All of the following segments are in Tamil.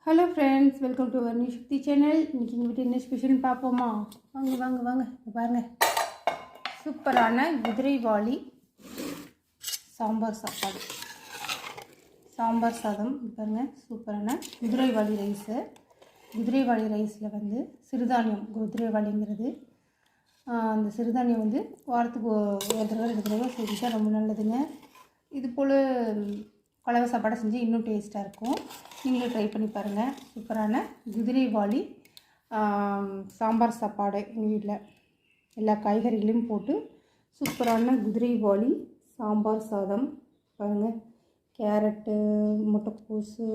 Hello friends, welcome to our new Shakti channel. இன்றைக்கி எங்கள் வீட்டு என்ன ஸ்பெஷல்னு பார்ப்போமா? வாங்க வாங்க வாங்க பாருங்கள். சூப்பரான குதிரைவாலி சாம்பார் சாப்பாடு, சாம்பார் சாதம் பாருங்கள். சூப்பரான குதிரைவாலி ரைஸு. குதிரைவாலி ரைஸில் வந்து சிறுதானியம், குதிரைவாலிங்கிறது அந்த சிறுதானியம் வந்து வாரத்துக்கு ஒரு தடவை 2 தடவை செஞ்சால் ரொம்ப நல்லதுங்க. இது போல் கலவை சாப்பாடை செஞ்சு இன்னும் டேஸ்ட்டாக இருக்கும். நீங்களும் ட்ரை பண்ணி பாருங்கள். சூப்பரான குதிரைவாலி சாம்பார் சாப்பாடு. எங்கள் வீட்டில் எல்லா காய்கறிகளையும் போட்டு சூப்பரான குதிரைவாலி சாம்பார் சாதம் பாருங்கள். கேரட்டு, முட்டைக்கோஸு,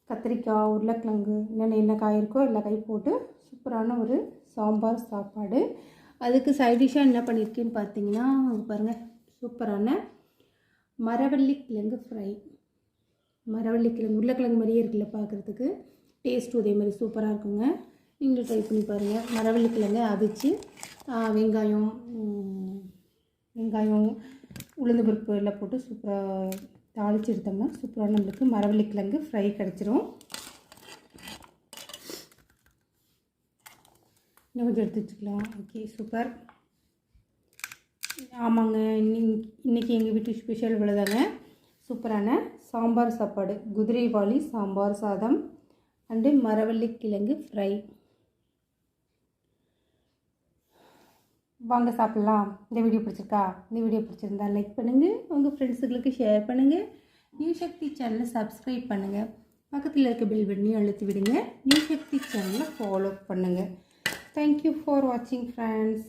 கத்திரிக்காய், உருளைக்கிழங்கு, என்ன காய் இருக்கோ எல்லா காயும் போட்டு சூப்பரான ஒரு சாம்பார் சாப்பாடு. அதுக்கு சைடிஷாக என்ன பண்ணியிருக்கேன்னு பார்த்தீங்கன்னா பாருங்கள். சூப்பரான மரவள்ளி கிழங்கு ஃப்ரை. மரவள்ளி கிழங்கு உருளைக்கிழங்கு மாதிரியே இருக்குல்ல பார்க்குறதுக்கு. டேஸ்ட்டும் அதே மாதிரி சூப்பராக இருக்குங்க. நீங்களும் ட்ரை பண்ணி பாருங்கள். மரவள்ளி கிழங்கு அவிச்சு வெங்காயம் உளுந்து பருப்பு எல்லாம் போட்டு சூப்பராக தாளித்து எடுத்தோம்னா சூப்பராக நம்மளுக்கு மரவள்ளி கிழங்கு ஃப்ரை கிடச்சிரும். இன்னும் கொஞ்சம் எடுத்து வச்சுக்கலாம். Okay, super. ஆமாங்க, இன்றைக்கி எங்கள் வீட்டு ஸ்பெஷல் இவ்வளோதாங்க. சூப்பரான சாம்பார் சாப்பாடு, குதிரைவாலி சாம்பார் சாதம் அண்டு மரவள்ளி கிழங்கு ஃப்ரை. வாங்க சாப்பிட்லாம். இந்த வீடியோ பிடிச்சிருக்கா? இந்த வீடியோ பிடிச்சிருந்தா லைக் பண்ணுங்கள், உங்கள் ஃப்ரெண்ட்ஸுங்களுக்கு ஷேர் பண்ணுங்கள். நியூ சக்தி சேனலை சப்ஸ்கிரைப் பண்ணுங்கள். பக்கத்தில் இருக்க பெல் பட்டனையும் அழுத்தி விடுங்க. நியூ சக்தி சேனலை ஃபாலோ பண்ணுங்கள். தேங்க்யூ ஃபார் வாட்சிங் ஃப்ரெண்ட்ஸ்.